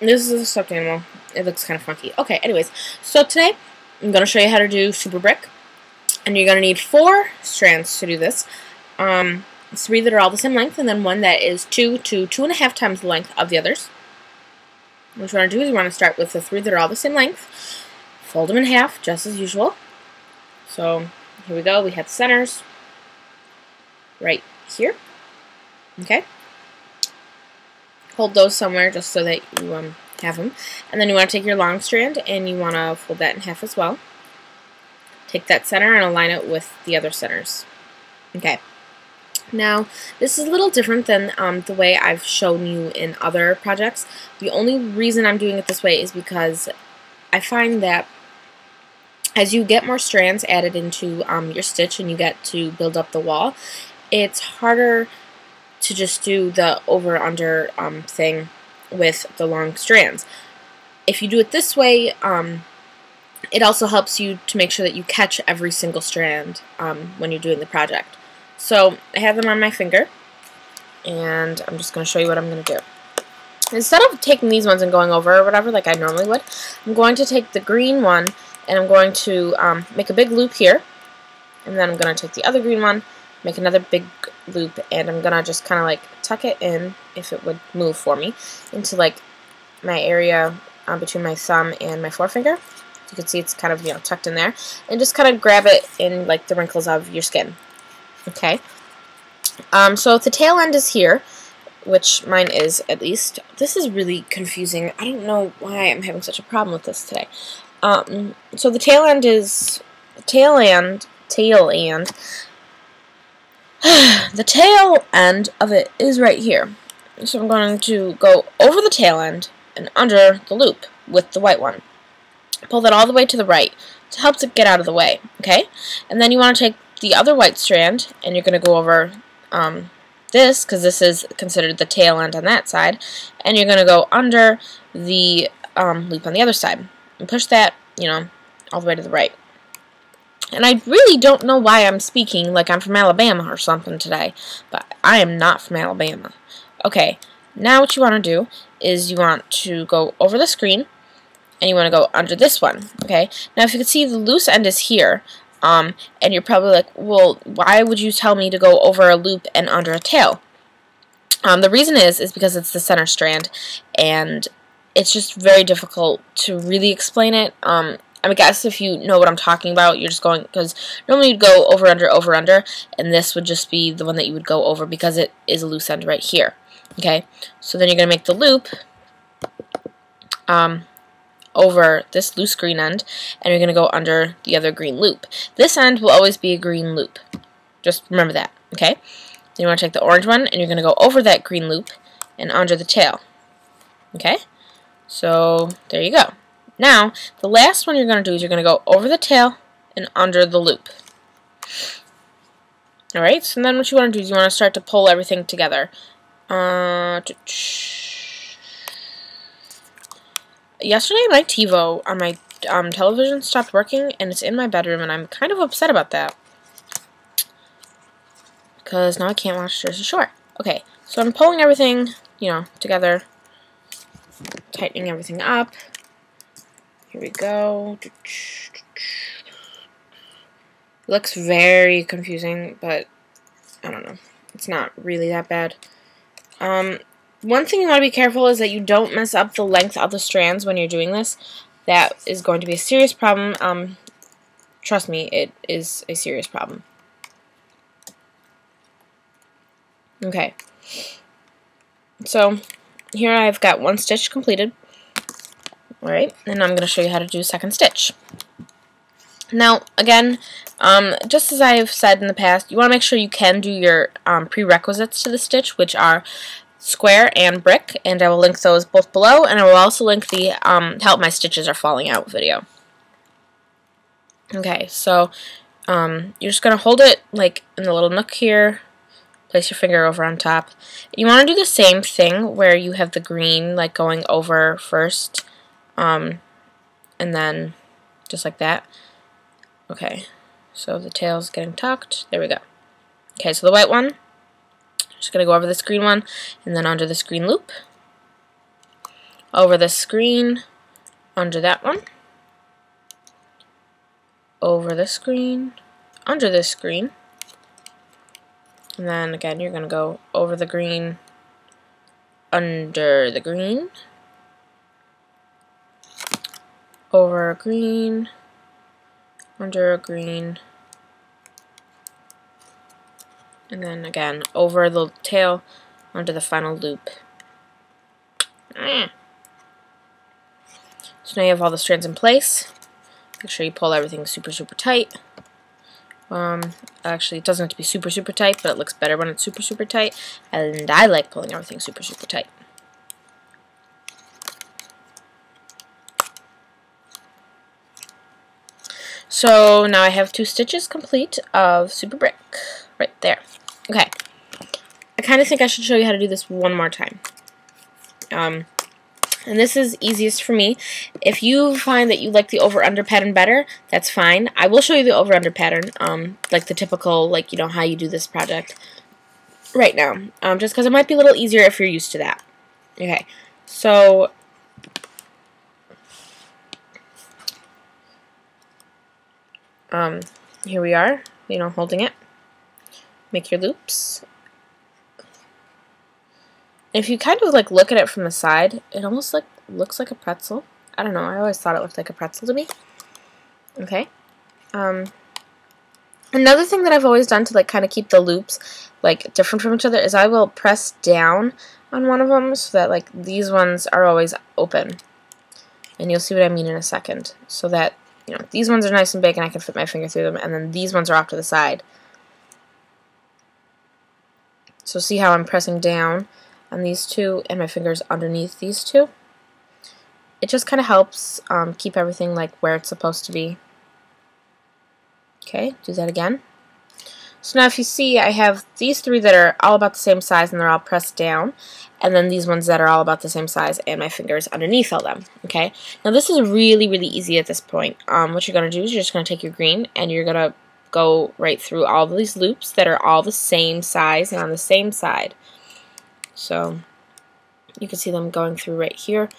This is a stuffed animal. It looks kind of funky. Okay, anyways, so today I'm going to show you how to do super brick. And you're going to need 4 strands to do this. 3 that are all the same length, and then 1 that is 2 to 2.5 times the length of the others. What you want to do is you want to start with the 3 that are all the same length. Fold them in half, just as usual. So, here we go. We have the centers right here. Okay? Hold those somewhere just so that you have them. And then you want to take your long strand and you want to fold that in half as well. Take that center and align it with the other centers. Okay. Now, this is a little different than the way I've shown you in other projects. The only reason I'm doing it this way is because I find that as you get more strands added into your stitch and you get to build up the wall, it's harder to just do the over-under thing with the long strands. If you do it this way, it also helps you to make sure that you catch every single strand when you're doing the project. So I have them on my finger, and I'm just going to show you what I'm going to do. Instead of taking these ones and going over or whatever like I normally would, I'm going to take the green one and I'm going to make a big loop here, and then I'm going to take the other green one, make another big loop, and I'm going to just kind of like tuck it in, if it would move for me, into like my area between my thumb and my forefinger. You can see it's kind of, tucked in there, and just kind of grab it in like the wrinkles of your skin. Okay. So if the tail end is here, which mine is at least, this is really confusing. I don't know why I'm having such a problem with this today. So the tail end is the tail end of it is right here. So I'm going to go over the tail end and under the loop with the white one. Pull that all the way to the right to help it get out of the way, okay? And then you want to take the other white strand and you're going to go over this, because this is considered the tail end on that side, and you're going to go under the loop on the other side and push that, all the way to the right. And I really don't know why I'm speaking like I'm from Alabama or something today, but I am not from Alabama. Okay, now what you want to do is you want to go over the screen, and you want to go under this one, okay? Now, if you can see, the loose end is here, and you're probably like, well, why would you tell me to go over a loop and under a tail? The reason is because it's the center strand, and it's just very difficult to really explain it. I guess if you know what I'm talking about, you're just going, because normally you'd go over, under, and this would just be the one that you would go over because it is a loose end right here, okay? So then you're going to make the loop, over this loose green end, and you're going to go under the other green loop. This end will always be a green loop. Just remember that, okay? Then you want to take the orange one, and you're going to go over that green loop and under the tail. Okay? So, there you go. Now, the last one you're going to do is you're going to go over the tail and under the loop. Alright, so then what you want to do is you want to start to pull everything together. Yesterday, my TiVo on my television stopped working, and it's in my bedroom, and I'm kind of upset about that. Because now I can't watch Jersey Shore. Okay, so I'm pulling everything, together, tightening everything up. Here we go. It looks very confusing, but I don't know. It's not really that bad. One thing you want to be careful is that you don't mess up the length of the strands when you're doing this. That is going to be a serious problem. Trust me, it is a serious problem. Okay. So, here I've got 1 stitch completed. Alright, and I'm going to show you how to do a second stitch. Now, again, just as I've said in the past, you want to make sure you can do your prerequisites to the stitch, which are square and brick, and I will link those both below, and I will also link the Help My Stitches Are Falling Out video. Okay, so you're just going to hold it like in the little nook here, place your finger over on top. You want to do the same thing where you have the green like going over first, and then just like that. Okay, so the tail's getting tucked. There we go. Okay, so the white one, just going to go over this green one and then under this green loop. over the screen, under that one, over the screen, under this screen, and then again you're going to go over the green, under the green, over a green, under a green, and then again over the tail, under the final loop. So now you have all the strands in place. Make sure you pull everything super tight. Actually, it doesn't have to be super tight, but it looks better when it's super tight, and I like pulling everything super tight. So now I have 2 stitches complete of Super Brick right there. Okay, I kind of think I should show you how to do this one more time. And this is easiest for me. If you find that you like the over-under pattern better, that's fine. I will show you the over-under pattern, like the typical, like, you know, how you do this project right now, just because it might be a little easier if you're used to that. Okay, so here we are, you know, holding it. Make your loops. If you kind of like look at it from the side, it almost like looks like a pretzel. I don't know, I always thought it looked like a pretzel to me. Okay. Another thing that I've always done to like kind of keep the loops like different from each other is I will press down on one of them so that like these ones are always open. And you'll see what I mean in a second. So that, you know, these ones are nice and big and I can fit my finger through them, and then these ones are off to the side. So see how I'm pressing down on these two and my fingers underneath these two? It just kind of helps keep everything like where it's supposed to be. Okay, do that again. So now if you see, I have these 3 that are all about the same size and they're all pressed down, and then these ones that are all about the same size and my fingers underneath all them. Okay, now this is really easy at this point. What you're going to do is you're just going to take your green and you're going to go right through all of these loops that are all the same size and on the same side. So you can see them going through right here,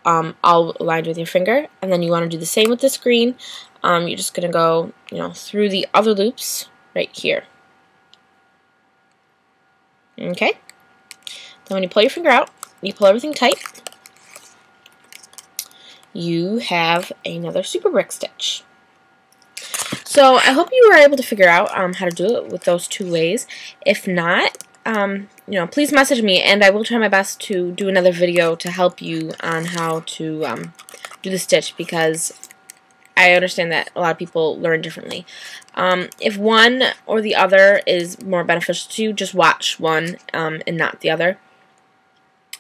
all aligned with your finger, and then you want to do the same with this green. You're just going to go, you know, through the other loops right here. Okay. Then when you pull your finger out, you pull everything tight. You have another Super Brick stitch. So I hope you were able to figure out how to do it with those 2 ways. If not, you know, please message me, and I will try my best to do another video to help you on how to do the stitch, because I understand that a lot of people learn differently. If one or the other is more beneficial to you, just watch one and not the other.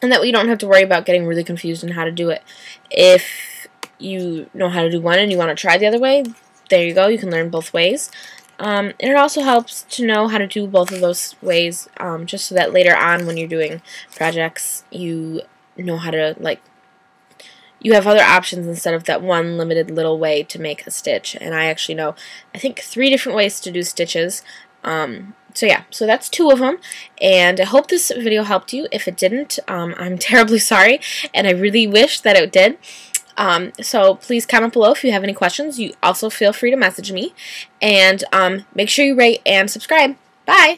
And that way you don't have to worry about getting really confused on how to do it. If you know how to do one and you want to try the other way, there you go, you can learn both ways. And it also helps to know how to do both of those ways, just so that later on when you're doing projects, you know how to, like, you have other options instead of that one limited little way to make a stitch. And I actually know, I think, 3 different ways to do stitches. So yeah, so that's 2 of them, and I hope this video helped you. If it didn't, I'm terribly sorry, and I really wish that it did. So please comment below if you have any questions. You also feel free to message me, and make sure you rate and subscribe. Bye!